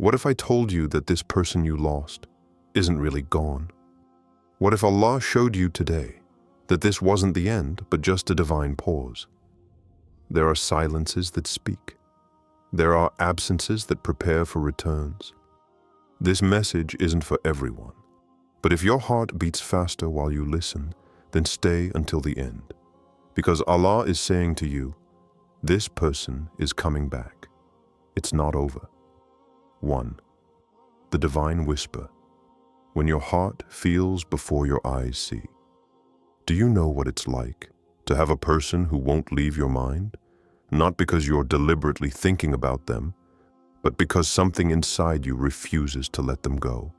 What if I told you that this person you lost isn't really gone? What if Allah showed you today that this wasn't the end, but just a divine pause? There are silences that speak. There are absences that prepare for returns. This message isn't for everyone, but if your heart beats faster while you listen, then stay until the end. Because Allah is saying to you, this person is coming back. It's not over. 1. The divine whisper. When your heart feels before your eyes see. Do you know what it's like to have a person who won't leave your mind? Not because you're deliberately thinking about them, but because something inside you refuses to let them go.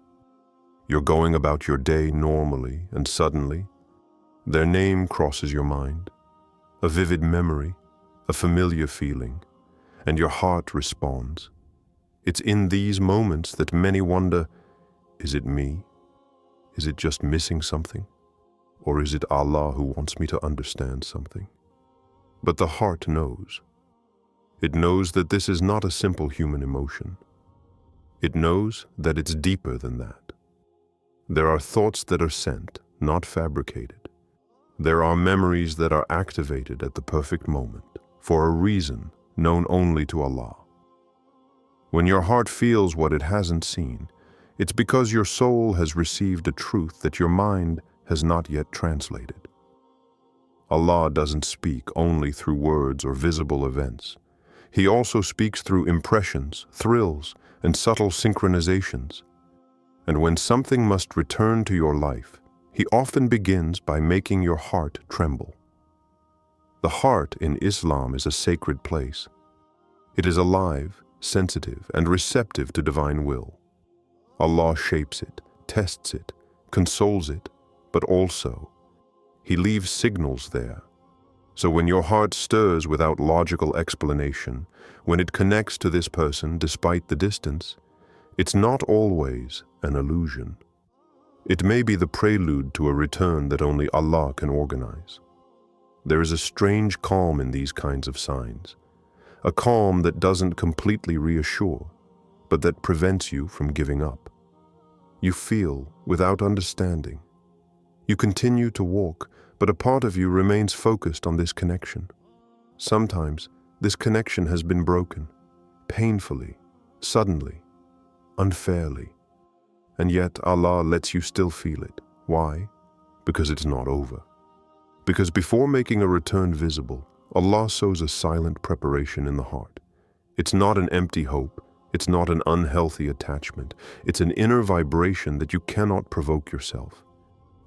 You're going about your day normally, and suddenly, their name crosses your mind. A vivid memory, a familiar feeling, and your heart responds. It's in these moments that many wonder, is it me? Is it just missing something? Or is it Allah who wants me to understand something? But the heart knows. It knows that this is not a simple human emotion. It knows that it's deeper than that. There are thoughts that are sent, not fabricated. There are memories that are activated at the perfect moment, for a reason known only to Allah. When your heart feels what it hasn't seen, it's because your soul has received a truth that your mind has not yet translated. Allah doesn't speak only through words or visible events. He also speaks through impressions, thrills, and subtle synchronizations. And when something must return to your life, He often begins by making your heart tremble. The heart in Islam is a sacred place. It is alive, sensitive, and receptive to divine will. Allah shapes it, tests it, consoles it, but also, He leaves signals there. So when your heart stirs without logical explanation, when it connects to this person despite the distance, it's not always an illusion. It may be the prelude to a return that only Allah can organize. There is a strange calm in these kinds of signs, a calm that doesn't completely reassure, but that prevents you from giving up. You feel without understanding. You continue to walk, but a part of you remains focused on this connection. Sometimes this connection has been broken, painfully, suddenly, unfairly. And yet Allah lets you still feel it. Why? Because it's not over. Because before making a return visible, Allah sows a silent preparation in the heart. It's not an empty hope. It's not an unhealthy attachment. It's an inner vibration that you cannot provoke yourself.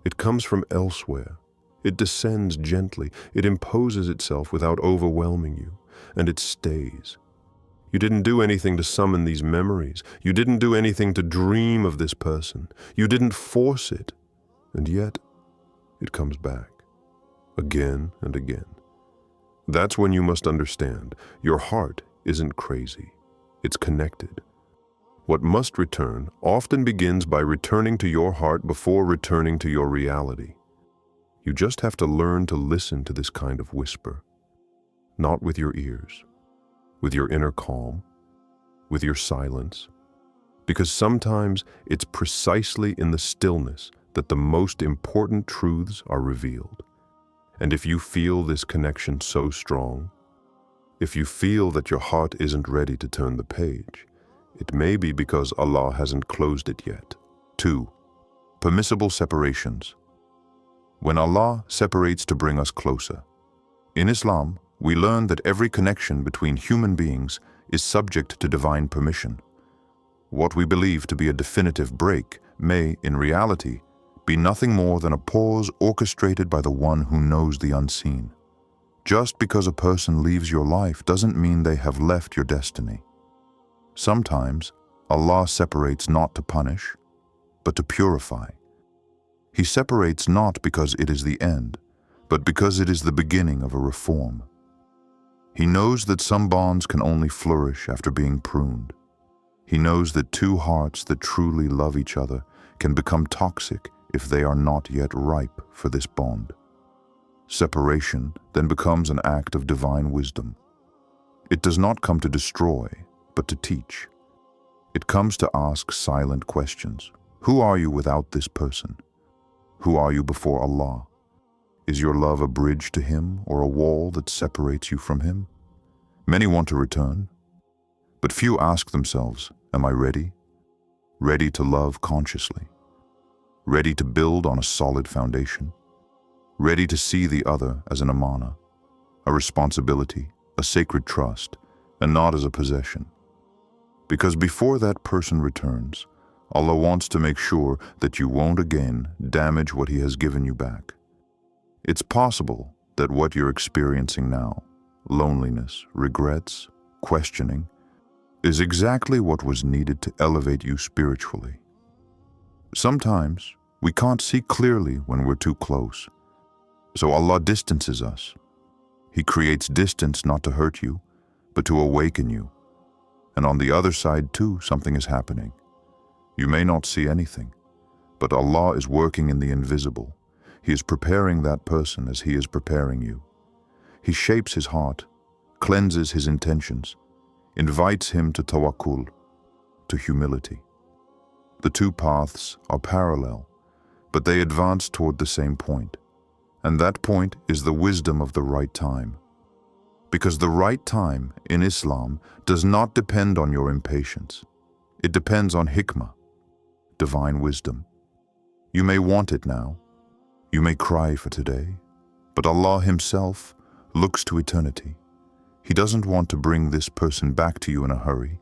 It comes from elsewhere. It descends gently. It imposes itself without overwhelming you, and it stays. You didn't do anything to summon these memories. You didn't do anything to dream of this person. You didn't force it, and yet it comes back, again and again. That's when you must understand, your heart isn't crazy. It's connected. What must return often begins by returning to your heart before returning to your reality. You just have to learn to listen to this kind of whisper, not with your ears, with your inner calm, with your silence, because sometimes it's precisely in the stillness that the most important truths are revealed. And if you feel this connection so strong, if you feel that your heart isn't ready to turn the page, it may be because Allah hasn't closed it yet. 2. Permissible separations. When Allah separates to bring us closer. In Islam, we learn that every connection between human beings is subject to divine permission. What we believe to be a definitive break may, in reality, be nothing more than a pause orchestrated by the one who knows the unseen. Just because a person leaves your life doesn't mean they have left your destiny. Sometimes, Allah separates not to punish, but to purify. He separates not because it is the end, but because it is the beginning of a reform. He knows that some bonds can only flourish after being pruned. He knows that two hearts that truly love each other can become toxic if they are not yet ripe for this bond. Separation then becomes an act of divine wisdom. It does not come to destroy, but to teach. It comes to ask silent questions. Who are you without this person? Who are you before Allah? Is your love a bridge to Him or a wall that separates you from Him? Many want to return, but few ask themselves, am I ready? Ready to love consciously? Ready to build on a solid foundation? Ready to see the other as an amana, a responsibility, a sacred trust, and not as a possession? Because before that person returns, Allah wants to make sure that you won't again damage what He has given you back. It's possible that what you're experiencing now, loneliness, regrets, questioning, is exactly what was needed to elevate you spiritually. Sometimes we can't see clearly when we're too close, so Allah distances us. He creates distance not to hurt you, but to awaken you. And on the other side too, something is happening. You may not see anything, but Allah is working in the invisible. He is preparing that person as He is preparing you. He shapes his heart, cleanses his intentions, invites him to tawakkul, to humility. The two paths are parallel, but they advance toward the same point. And that point is the wisdom of the right time. Because the right time in Islam does not depend on your impatience. It depends on hikmah, divine wisdom. You may want it now. You may cry for today. But Allah Himself looks to eternity. He doesn't want to bring this person back to you in a hurry.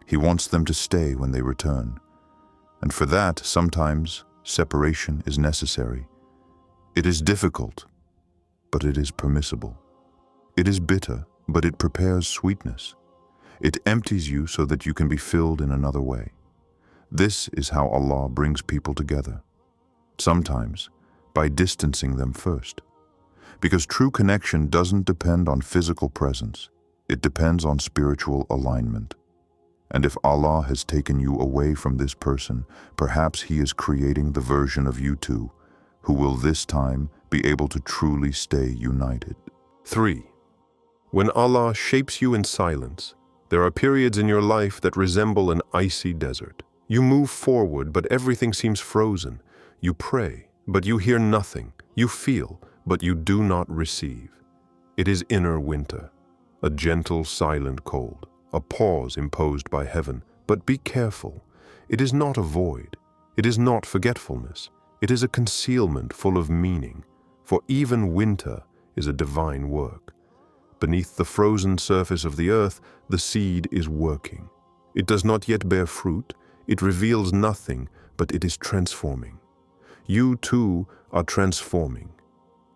He wants them to stay when they return. And for that, sometimes separation is necessary. It is difficult, but it is permissible. It is bitter, but it prepares sweetness. It empties you so that you can be filled in another way. This is how Allah brings people together. Sometimes by distancing them first. Because true connection doesn't depend on physical presence. It depends on spiritual alignment. And if Allah has taken you away from this person, perhaps He is creating the version of you two who will this time be able to truly stay united. 3. When Allah shapes you in silence, there are periods in your life that resemble an icy desert. You move forward, but everything seems frozen. You pray, but you hear nothing. You feel, but you do not receive. It is inner winter, a gentle, silent cold, a pause imposed by heaven. But be careful. It is not a void. It is not forgetfulness. It is a concealment full of meaning, for even winter is a divine work. Beneath the frozen surface of the earth, the seed is working. It does not yet bear fruit. It reveals nothing, but it is transforming. You too are transforming.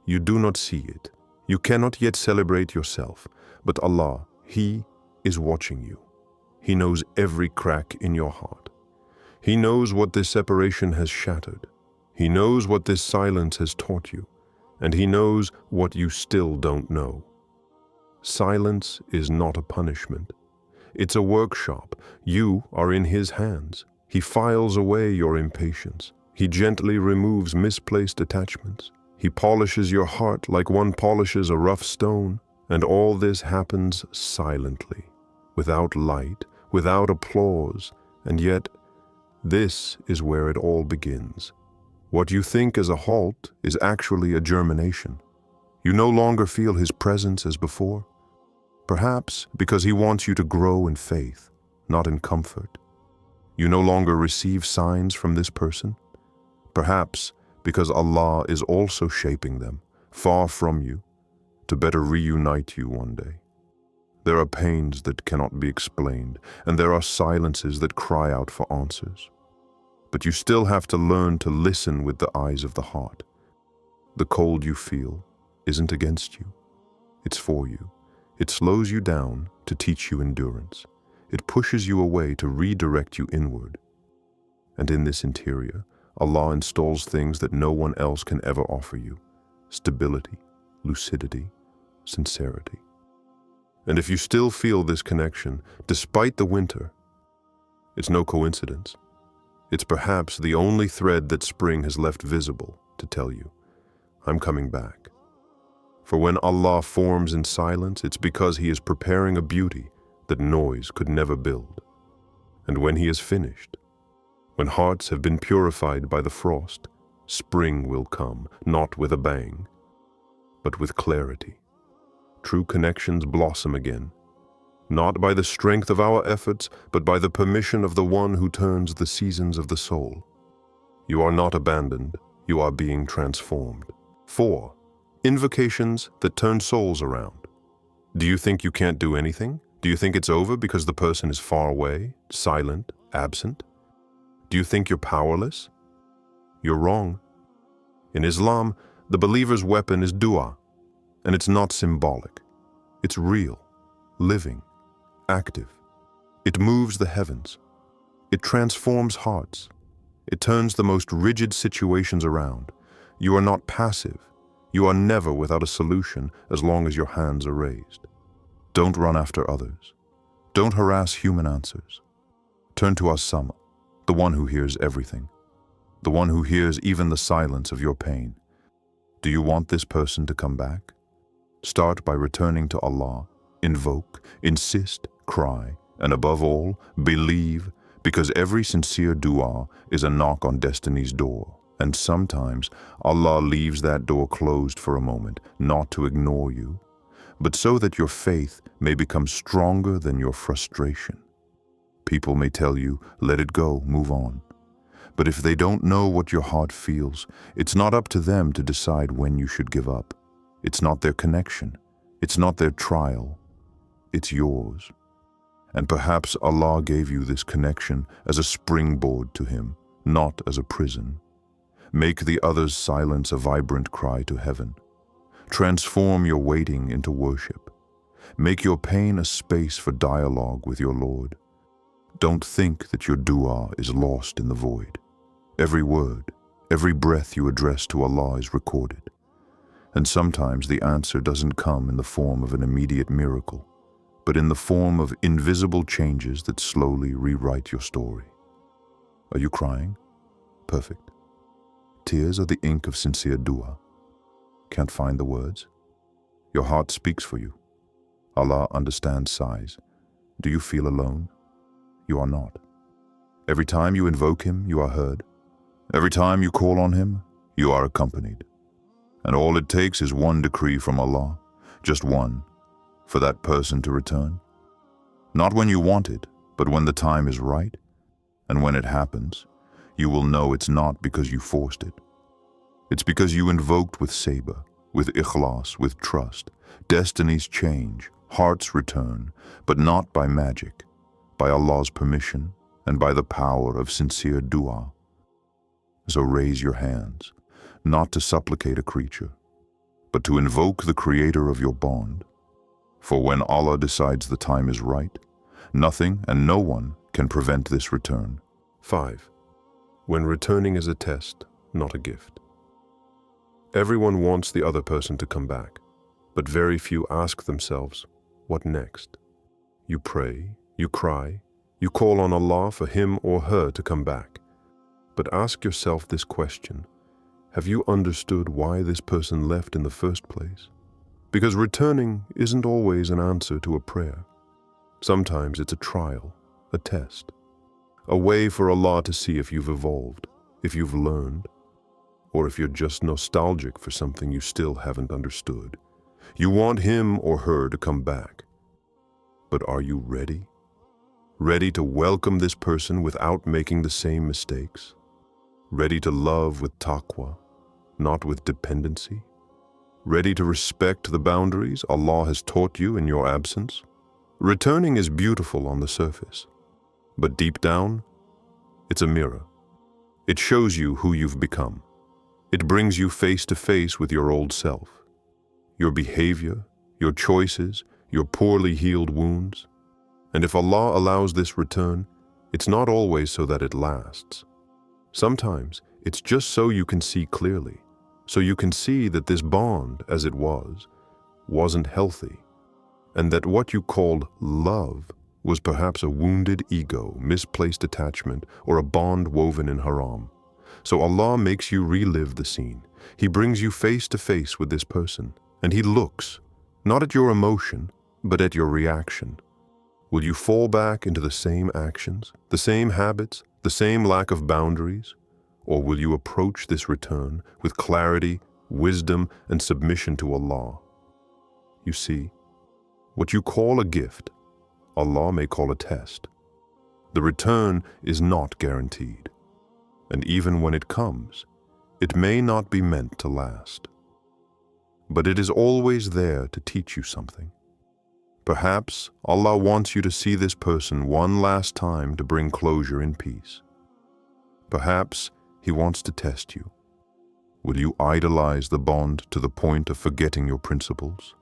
You do not see it. You cannot yet celebrate yourself, but Allah, He is watching you. He knows every crack in your heart. He knows what this separation has shattered. He knows what this silence has taught you, and He knows what you still don't know. Silence is not a punishment. It's a workshop. You are in His hands. He files away your impatience. He gently removes misplaced attachments. He polishes your heart like one polishes a rough stone, and all this happens silently, without light, without applause, and yet this is where it all begins. What you think is a halt is actually a germination. You no longer feel His presence as before, perhaps because He wants you to grow in faith, not in comfort. You no longer receive signs from this person, perhaps because Allah is also shaping them, far from you, to better reunite you one day. There are pains that cannot be explained, and there are silences that cry out for answers. But you still have to learn to listen with the eyes of the heart. The cold you feel isn't against you. It's for you. It slows you down to teach you endurance. It pushes you away to redirect you inward. And in this interior, Allah installs things that no one else can ever offer you: stability, lucidity, sincerity. And if you still feel this connection, despite the winter, it's no coincidence. It's perhaps the only thread that spring has left visible to tell you, I'm coming back. For when Allah forms in silence, it's because He is preparing a beauty that noise could never build. And when he is finished, when hearts have been purified by the frost, spring will come, not with a bang, but with clarity. True connections blossom again, not by the strength of our efforts, but by the permission of the one who turns the seasons of the soul. You are not abandoned, you are being transformed. 4. Invocations that turn souls around. Do you think you can't do anything? Do you think it's over because the person is far away, silent, absent? Do you think you're powerless? You're wrong. In Islam, the believer's weapon is dua, and it's not symbolic. It's real, living, active. It moves the heavens. It transforms hearts. It turns the most rigid situations around. You are not passive. You are never without a solution as long as your hands are raised. Don't run after others. Don't harass human answers. Turn to As-Sama, the one who hears everything, the one who hears even the silence of your pain. Do you want this person to come back? Start by returning to Allah. Invoke, insist, cry, and above all, believe, because every sincere dua is a knock on destiny's door. And sometimes Allah leaves that door closed for a moment, not to ignore you, but so that your faith may become stronger than your frustration. People may tell you, let it go, move on. But if they don't know what your heart feels, it's not up to them to decide when you should give up. It's not their connection. It's not their trial. It's yours. And perhaps Allah gave you this connection as a springboard to Him, not as a prison. Make the other's silence a vibrant cry to heaven. Transform your waiting into worship. Make your pain a space for dialogue with your Lord. Don't think that your dua is lost in the void. Every word, every breath you address to Allah is recorded. And sometimes the answer doesn't come in the form of an immediate miracle, but in the form of invisible changes that slowly rewrite your story. Are you crying? Perfect. Tears are the ink of sincere dua. Can't find the words? Your heart speaks for you. Allah understands sighs. Do you feel alone? You are not. Every time you invoke Him, you are heard. Every time you call on Him, you are accompanied. And all it takes is one decree from Allah, just one, for that person to return. Not when you want it, but when the time is right. And when it happens, you will know it's not because you forced it. It's because you invoked with sabr, with ikhlas, with trust. Destinies change, hearts return, but not by magic, by Allah's permission and by the power of sincere dua. So raise your hands, not to supplicate a creature, but to invoke the creator of your bond. For when Allah decides the time is right, nothing and no one can prevent this return. 5. When returning is a test, not a gift. Everyone wants the other person to come back, but very few ask themselves, what next? You pray, you cry, you call on Allah for him or her to come back. But ask yourself this question: have you understood why this person left in the first place? Because returning isn't always an answer to a prayer. Sometimes it's a trial, a test, a way for Allah to see if you've evolved, if you've learned, or if you're just nostalgic for something you still haven't understood. You want him or her to come back. But are you ready? Ready to welcome this person without making the same mistakes? Ready to love with taqwa, not with dependency? Ready to respect the boundaries Allah has taught you in your absence? Returning is beautiful on the surface, but deep down, it's a mirror. It shows you who you've become. It brings you face to face with your old self, your behavior, your choices, your poorly healed wounds. And if Allah allows this return, it's not always so that it lasts. Sometimes it's just so you can see clearly, so you can see that this bond, as it was, wasn't healthy, and that what you called love was perhaps a wounded ego, misplaced attachment, or a bond woven in haram. So Allah makes you relive the scene. He brings you face to face with this person, and He looks, not at your emotion, but at your reaction. Will you fall back into the same actions, the same habits, the same lack of boundaries? Or will you approach this return with clarity, wisdom, and submission to Allah? You see, what you call a gift, Allah may call a test. The return is not guaranteed, and even when it comes, it may not be meant to last. But it is always there to teach you something. Perhaps Allah wants you to see this person one last time to bring closure in peace. Perhaps He wants to test you. Will you idolize the bond to the point of forgetting your principles?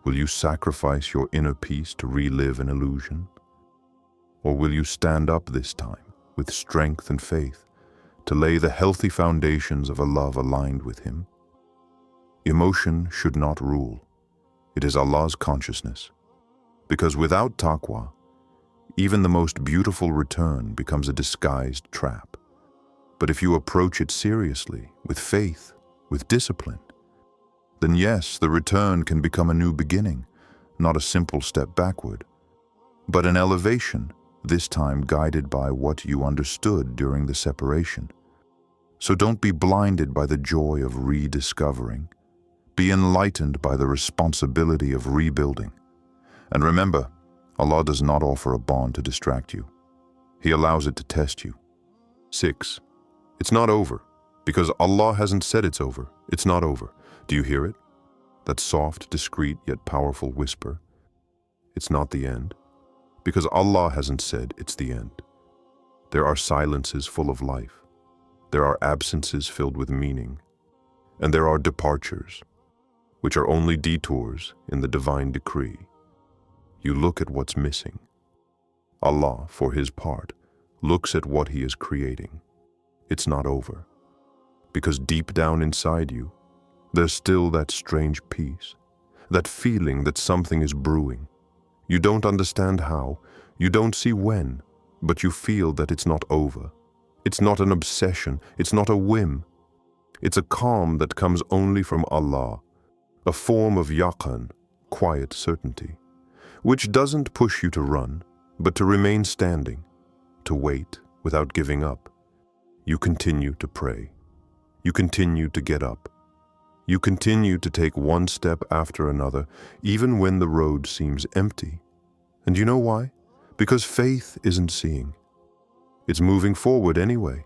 Will you sacrifice your inner peace to relive an illusion? Or will you stand up this time with strength and faith to lay the healthy foundations of a love aligned with Him? Emotion should not rule. It is Allah's consciousness. Because without taqwa, even the most beautiful return becomes a disguised trap. But if you approach it seriously, with faith, with discipline, then yes, the return can become a new beginning, not a simple step backward, but an elevation, this time guided by what you understood during the separation. So don't be blinded by the joy of rediscovering. Be enlightened by the responsibility of rebuilding. And remember, Allah does not offer a bond to distract you. He allows it to test you. 6. It's not over, because Allah hasn't said it's over. It's not over. Do you hear it? That soft, discreet, yet powerful whisper. It's not the end, because Allah hasn't said it's the end. There are silences full of life. There are absences filled with meaning. And there are departures, which are only detours in the divine decree. You look at what's missing. Allah, for His part, looks at what He is creating. It's not over, because deep down inside you, there's still that strange peace, that feeling that something is brewing. You don't understand how, you don't see when, but you feel that it's not over. It's not an obsession, it's not a whim. It's a calm that comes only from Allah, a form of yaqan, quiet certainty, which doesn't push you to run, but to remain standing, to wait without giving up. You continue to pray. You continue to get up. You continue to take one step after another, even when the road seems empty. And you know why? Because faith isn't seeing. It's moving forward anyway.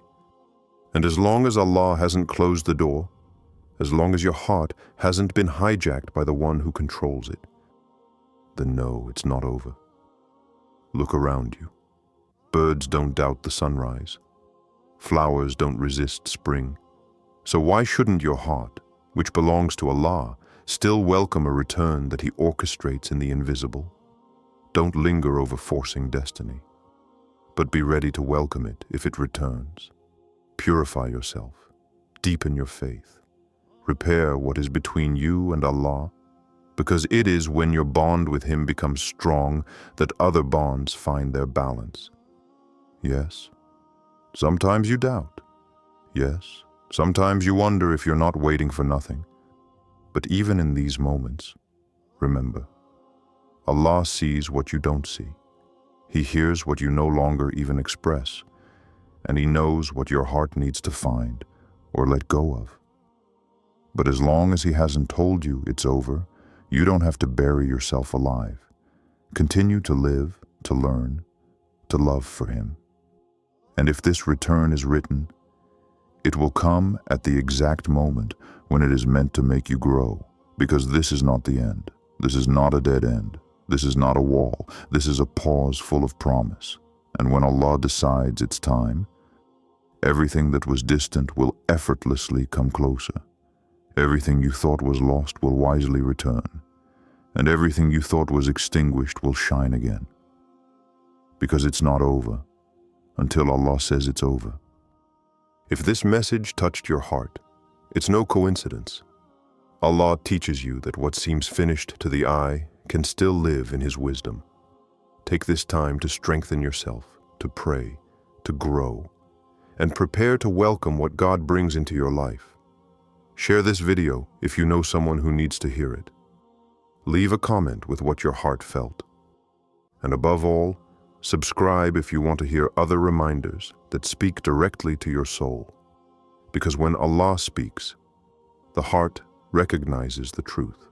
And as long as Allah hasn't closed the door, as long as your heart hasn't been hijacked by the one who controls it, then no, it's not over. Look around you. Birds don't doubt the sunrise. Flowers don't resist spring. So why shouldn't your heart, which belongs to Allah, still welcome a return that He orchestrates in the invisible? Don't linger over forcing destiny, but be ready to welcome it if it returns. Purify yourself, deepen your faith, repair what is between you and Allah, because it is when your bond with Him becomes strong that other bonds find their balance. Yes, sometimes you doubt. Yes, sometimes you wonder if you're not waiting for nothing. But even in these moments, remember, Allah sees what you don't see. He hears what you no longer even express, and He knows what your heart needs to find or let go of. But as long as He hasn't told you it's over, you don't have to bury yourself alive. Continue to live, to learn, to love for Him. And if this return is written, it will come at the exact moment when it is meant to make you grow, because this is not the end. This is not a dead end. This is not a wall. This is a pause full of promise. And when Allah decides it's time, everything that was distant will effortlessly come closer. Everything you thought was lost will wisely return, and everything you thought was extinguished will shine again. Because it's not over until Allah says it's over. If this message touched your heart, it's no coincidence. Allah teaches you that what seems finished to the eye can still live in His wisdom. Take this time to strengthen yourself, to pray, to grow, and prepare to welcome what God brings into your life. Share this video if you know someone who needs to hear it. Leave a comment with what your heart felt. And above all, subscribe if you want to hear other reminders that speak directly to your soul. Because when Allah speaks, the heart recognizes the truth.